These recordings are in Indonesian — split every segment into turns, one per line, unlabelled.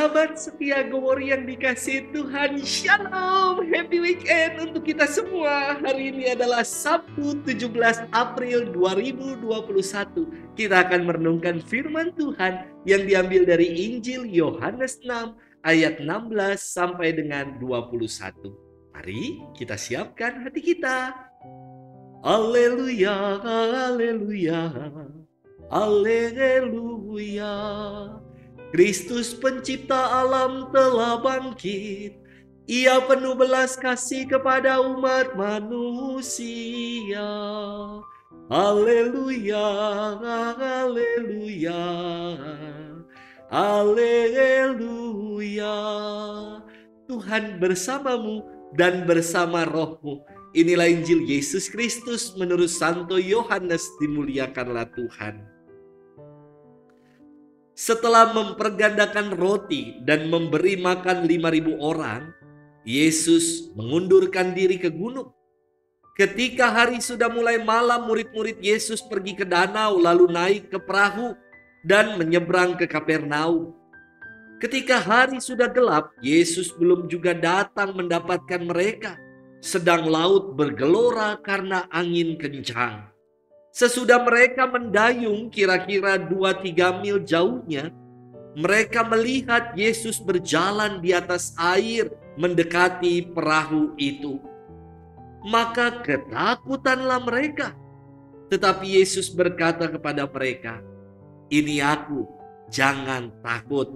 Sahabat setia Gowori yang dikasihi Tuhan, Shalom, happy weekend untuk kita semua. Hari ini adalah Sabtu 17 April 2021. Kita akan merenungkan firman Tuhan yang diambil dari Injil Yohanes 6 ayat 16 sampai dengan 21. Mari kita siapkan hati kita. Haleluya, haleluya, haleluya. Kristus pencipta alam telah bangkit. Ia penuh belas kasih kepada umat manusia. Haleluya, haleluya, haleluya. Tuhan bersamamu dan bersama rohmu. Inilah Injil Yesus Kristus menurut Santo Yohanes, dimuliakanlah Tuhan. Setelah mempergandakan roti dan memberi makan 5.000 orang, Yesus mengundurkan diri ke gunung. Ketika hari sudah mulai malam, murid-murid Yesus pergi ke danau lalu naik ke perahu dan menyeberang ke Kapernaum. Ketika hari sudah gelap, Yesus belum juga datang mendapatkan mereka, sedang laut bergelora karena angin kencang. Sesudah mereka mendayung kira-kira 2-3 mil jauhnya, mereka melihat Yesus berjalan di atas air mendekati perahu itu. Maka ketakutanlah mereka. Tetapi Yesus berkata kepada mereka, "Ini aku, jangan takut."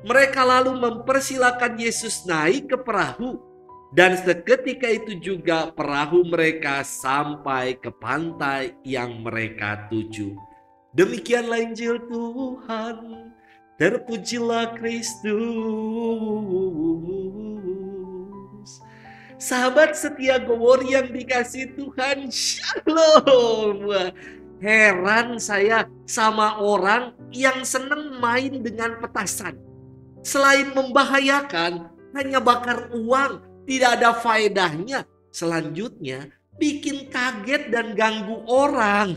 Mereka lalu mempersilakan Yesus naik ke perahu. Dan seketika itu juga perahu mereka sampai ke pantai yang mereka tuju. Demikianlah Injil Tuhan. Terpujilah Kristus. Sahabat setia Gowori yang dikasihi Tuhan, Shalom. Heran saya sama orang yang senang main dengan petasan. Selain membahayakan, hanya bakar uang. Tidak ada faedahnya. Selanjutnya, bikin kaget dan ganggu orang.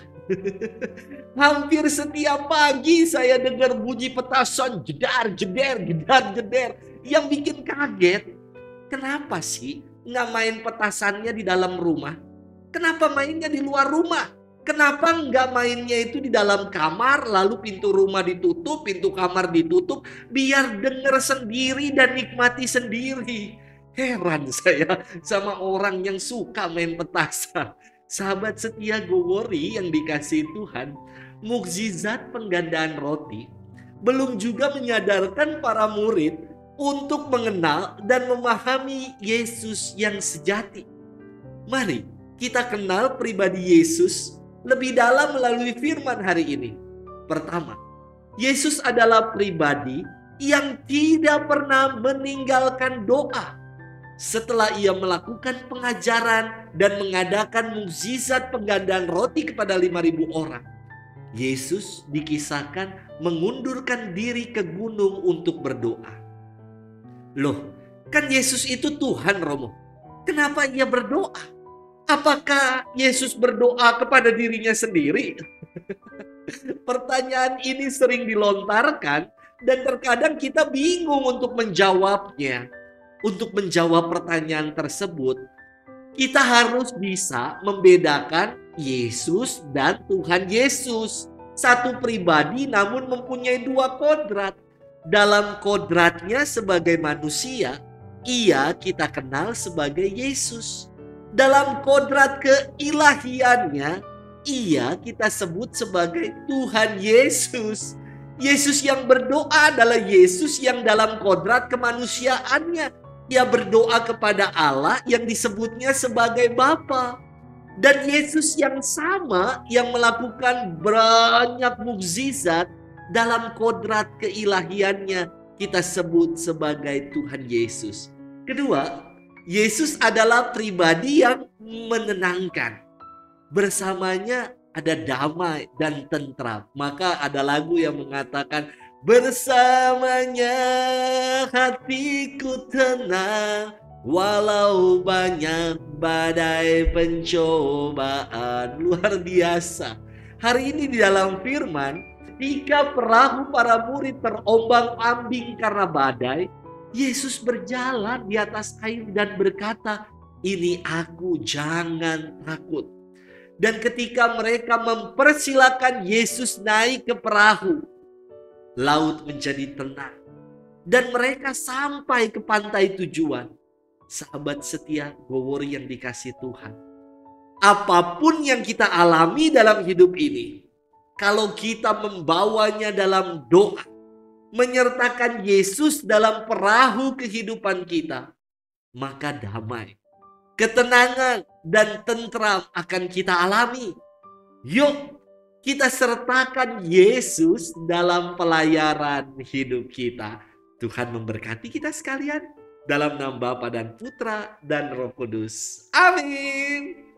Hampir setiap pagi saya dengar bunyi petasan jedar, jeder, jedar, jeder. Yang bikin kaget. Kenapa sih nggak main petasannya di dalam rumah? Kenapa mainnya di luar rumah? Kenapa nggak mainnya itu di dalam kamar, lalu pintu rumah ditutup, pintu kamar ditutup, biar denger sendiri dan nikmati sendiri? Heran saya sama orang yang suka main petasan. Sahabat setia Gowori yang dikasihi Tuhan, mukjizat penggandaan roti belum juga menyadarkan para murid untuk mengenal dan memahami Yesus yang sejati. Mari kita kenal pribadi Yesus lebih dalam melalui firman hari ini. Pertama, Yesus adalah pribadi yang tidak pernah meninggalkan doa. Setelah ia melakukan pengajaran dan mengadakan mukjizat penggandaan roti kepada 5.000 orang, Yesus dikisahkan mengundurkan diri ke gunung untuk berdoa. Loh, kan Yesus itu Tuhan, Romo. Kenapa ia berdoa? Apakah Yesus berdoa kepada dirinya sendiri? Pertanyaan ini sering dilontarkan dan terkadang kita bingung untuk menjawabnya. Untuk menjawab pertanyaan tersebut, kita harus bisa membedakan Yesus dan Tuhan Yesus. Satu pribadi namun mempunyai dua kodrat. Dalam kodratnya sebagai manusia, ia kita kenal sebagai Yesus. Dalam kodrat keilahiannya, ia kita sebut sebagai Tuhan Yesus. Yesus yang berdoa adalah Yesus yang dalam kodrat kemanusiaannya. Ia berdoa kepada Allah yang disebutnya sebagai Bapa. Dan Yesus yang sama yang melakukan banyak mukjizat dalam kodrat keilahiannya kita sebut sebagai Tuhan Yesus. Kedua, Yesus adalah pribadi yang menenangkan. Bersamanya ada damai dan tentram. Maka ada lagu yang mengatakan, "Bersamanya hatiku tenang, walau banyak badai pencobaan." Luar biasa. Hari ini di dalam firman, ketika perahu para murid terombang-ambing karena badai, Yesus berjalan di atas air dan berkata, "Ini aku, jangan takut." Dan ketika mereka mempersilakan Yesus naik ke perahu, laut menjadi tenang. Dan mereka sampai ke pantai tujuan. Sahabat setia Gowori yang dikasihi Tuhan, apapun yang kita alami dalam hidup ini, kalau kita membawanya dalam doa, menyertakan Yesus dalam perahu kehidupan kita, maka damai, ketenangan, dan tentram akan kita alami. Yuk, kita sertakan Yesus dalam pelayaran hidup kita. Tuhan memberkati kita sekalian. Dalam nama Bapa dan Putra dan Roh Kudus. Amin.